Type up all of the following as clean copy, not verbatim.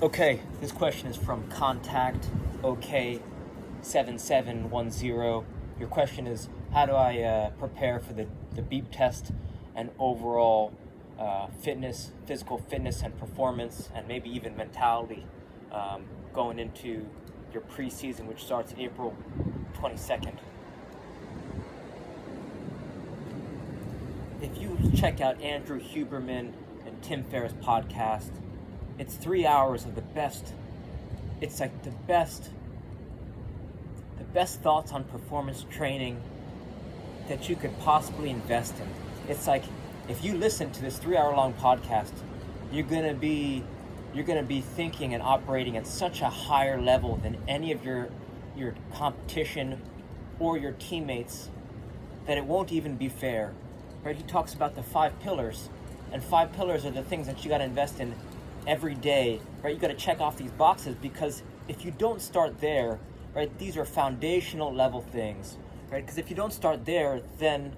Okay, this question is from Contact OK7710. Your question is, how do I prepare for the beep test and overall physical fitness and performance, and maybe even mentality going into your preseason, which starts April 22nd. If you check out Andrew Huberman and Tim Ferriss' podcast, it's 3 hours of the best. It's like the best thoughts on performance training that you could possibly invest in. It's like, if you listen to this 3 hour long podcast, you're gonna be thinking and operating at such a higher level than any of your competition or your teammates that it won't even be fair. Right? He talks about the 5 pillars, and 5 pillars are the things that you got to invest in every day. Right? You got to check off these boxes, because if you don't start there, right, these are foundational level things. Right? Because if you don't start there, then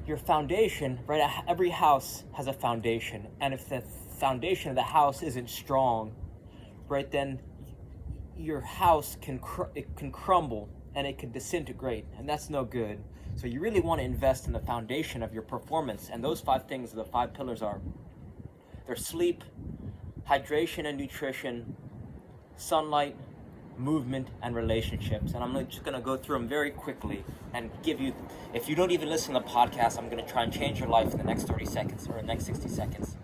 your foundation, right? Every house has a foundation, and if the foundation of the house isn't strong, right, then your house can crumble and it can disintegrate, and that's no good. So you really want to invest in the foundation of your performance, and those 5 things, the 5 pillars are: their sleep, hydration and nutrition, sunlight, movement, and relationships. And I'm just going to go through them very quickly and give you, if you don't even listen to the podcast, I'm going to try and change your life in the next 30 seconds or the next 60 seconds.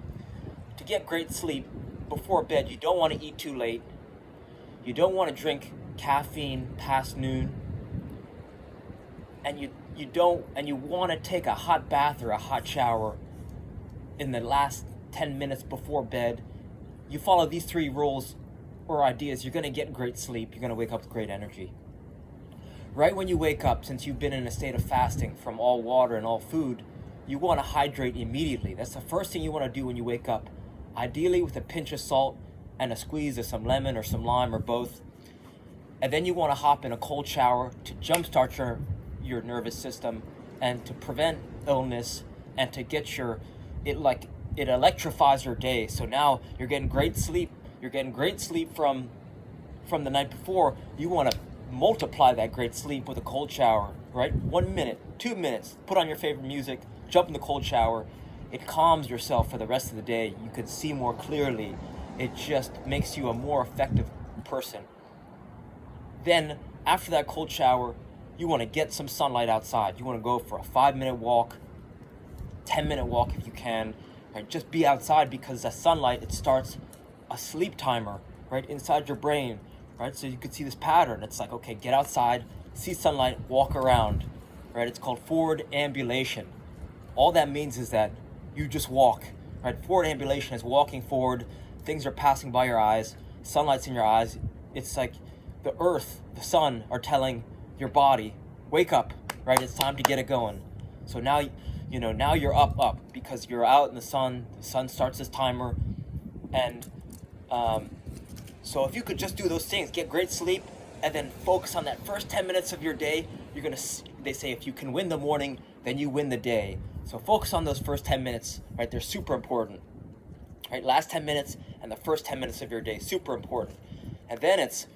To get great sleep before bed, you don't want to eat too late. You don't want to drink caffeine past noon. And you want to take a hot bath or a hot shower in the last 10 minutes before bed. You follow these 3 rules or ideas, you're going to get great sleep. You're going to wake up with great energy. Right when you wake up, since you've been in a state of fasting from all water and all food, you want to hydrate immediately. That's the first thing you want to do when you wake up. Ideally with a pinch of salt and a squeeze of some lemon or some lime or both. And then you want to hop in a cold shower to jumpstart your nervous system and to prevent illness, and to get it electrifies your day. So now you're getting great sleep. You're getting great sleep from the night before. You want to multiply that great sleep with a cold shower, right? 1 minute, 2 minutes, put on your favorite music, jump in the cold shower. It calms yourself for the rest of the day. You can see more clearly. It just makes you a more effective person. Then after that cold shower, you want to get some sunlight outside. You want to go for a 5-minute walk, 10-minute walk if you can. Right? Just be outside, because the sunlight, it starts a sleep timer, right, inside your brain, right? So you could see this pattern. It's like, okay, get outside, see sunlight, walk around, right? It's called forward ambulation. All that means is that you just walk, right? Forward ambulation is walking forward. Things are passing by your eyes. Sunlight's in your eyes. It's like the earth, the sun are telling your body, wake up, right? It's time to get it going. So now, now you're up, because you're out in the sun. The sun starts this timer. And so if you could just do those things, get great sleep, and then focus on that first 10 minutes of your day, they say if you can win the morning, then you win the day. So focus on those first 10 minutes, right? They're super important, right? Last 10 minutes and the first 10 minutes of your day, super important. And then it's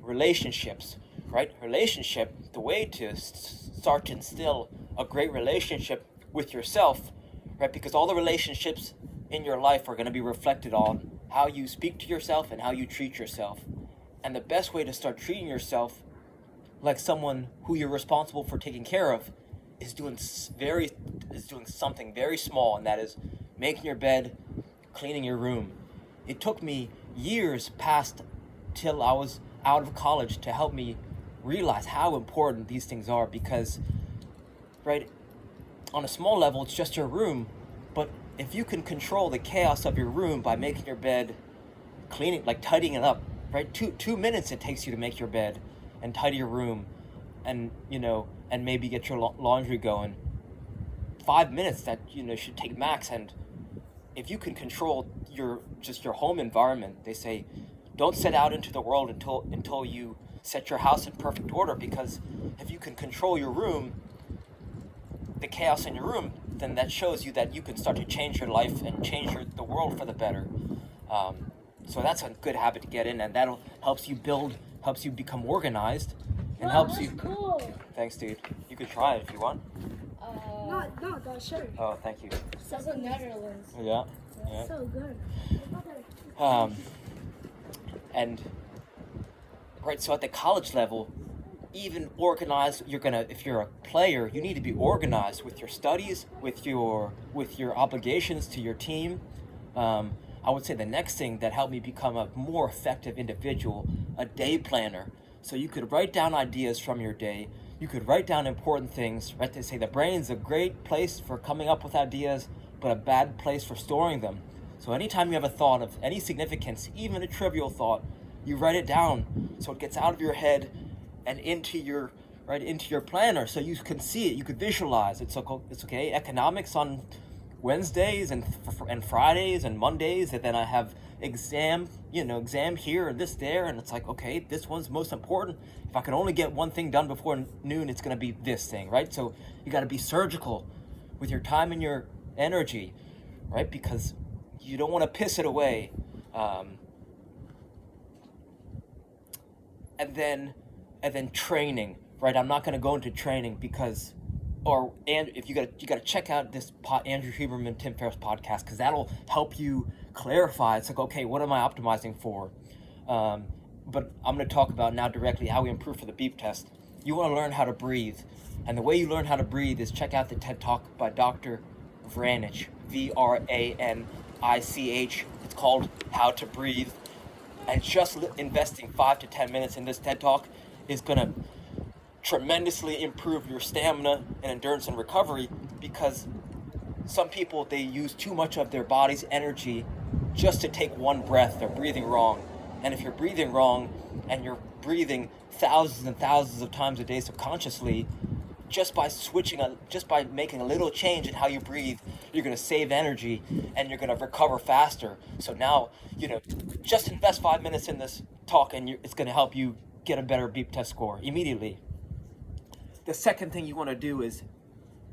relationships, right? Relationship, the way to start to instill a great relationship with yourself, right? Because all the relationships in your life are going to be reflected on how you speak to yourself and how you treat yourself. And the best way to start treating yourself like someone who you're responsible for taking care of is doing something very small, and that is making your bed, cleaning your room. It took me years past till I was out of college to help me realize how important these things are, because, right, on a small level, it's just your room, but if you can control the chaos of your room by making your bed, cleaning, like tidying it up, right? 2 minutes it takes you to make your bed and tidy your room, and and maybe get your laundry going. 5 minutes that should take max. And if you can control your home environment, they say, don't set out into the world until you set your house in perfect order, because if you can control your room, the chaos in your room, then that shows you that you can start to change your life and change the world for the better. So that's a good habit to get in, and that'll helps you become organized, and Wow, helps that's you. cool. Thanks, dude. You could try it if you want. No, the shirt. Oh, thank you. Says the Netherlands. Yeah. Yeah. So good. And right, so at the college level, even organized, if you're a player, you need to be organized with your studies, with your obligations to your team. I would say the next thing that helped me become a more effective individual, a day planner. So you could write down ideas from your day. You could write down important things. Right? They say the brain's a great place for coming up with ideas, but a bad place for storing them. So anytime you have a thought of any significance, even a trivial thought, you write it down so it gets out of your head and into your planner, so you can see it, you could visualize. It's okay. Economics on Wednesdays and Fridays and Mondays, and then I have exam here and this there, and it's like, okay, this one's most important. If I can only get one thing done before noon, it's going to be this thing, right? So you got to be surgical with your time and your energy, right? Because you don't want to piss it away. And then training, right? I'm not going to go into training because, and if you got to check out this Andrew Huberman, Tim Ferriss podcast, because that'll help you clarify. It's like, okay, what am I optimizing for? But I'm going to talk about now directly how we improve for the beep test. You want to learn how to breathe, and the way you learn how to breathe is check out the TED Talk by Dr. Vranich, Vranich. It's called How to Breathe. And just investing 5 to 10 minutes in this TED Talk is going to tremendously improve your stamina and endurance and recovery, because some people, they use too much of their body's energy just to take one breath. They're breathing wrong. And if you're breathing wrong and you're breathing thousands and thousands of times a day subconsciously, just by making a little change in how you breathe, you're going to save energy and you're going to recover faster. So now, just invest 5 minutes in this talk, and it's going to help you get a better beep test score immediately. The second thing you want to do is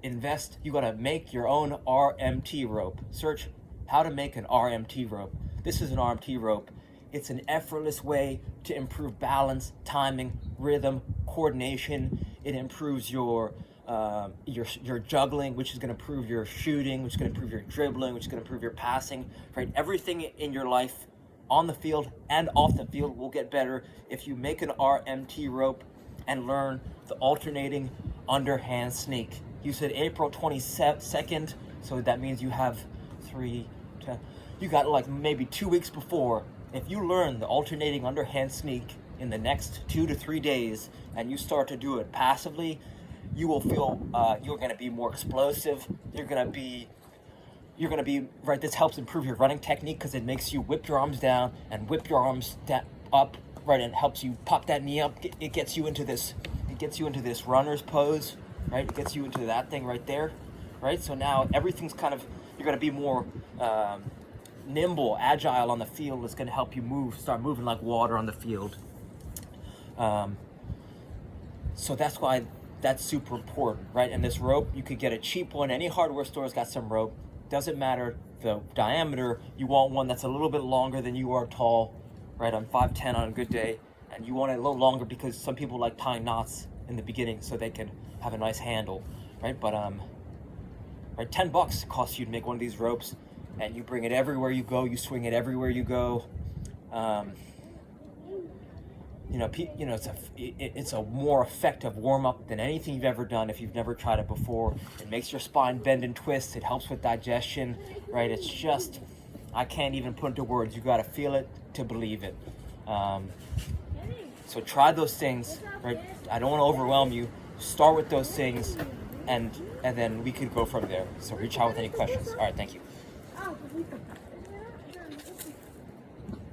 invest. You got to make your own RMT rope. Search how to make an RMT rope. This is an RMT rope. It's an effortless way to improve balance, timing, rhythm, coordination. It improves your juggling, which is going to improve your shooting, which is going to improve your dribbling, which is going to improve your passing. Right? Everything in your life, on the field and off the field, will get better if you make an RMT rope and learn the alternating underhand sneak. You said April 22nd, so that means you have you got like maybe 2 weeks before. If you learn the alternating underhand sneak in the next 2 to 3 days, and you start to do it passively, you will feel you're going to be more explosive. You're going to be right. This helps improve your running technique because it makes you whip your arms down and whip your arms up, right, and helps you pop that knee up. It gets you into this. It gets you into this runner's pose, right? It gets you into that thing right there, right? So now everything's you're going to be more nimble, agile on the field. It's going to help you start moving like water on the field. So that's why that's super important, right? And this rope, you could get a cheap one. Any hardware store's got some rope. Doesn't matter the diameter. You want one that's a little bit longer than you are tall, right? I'm 5'10" on a good day, and you want it a little longer because some people like tying knots in the beginning so they can have a nice handle, right? But right, $10 costs you to make one of these ropes, and you bring it everywhere you go. You swing it everywhere you go. It's a more effective warm-up than anything you've ever done if you've never tried it before. It makes your spine bend and twist. It helps with digestion, right? It's just, I can't even put into words. You got to feel it to believe it. So try those things, right? I don't want to overwhelm you. Start with those things, and then we could go from there. So reach out with any questions. All right, thank you.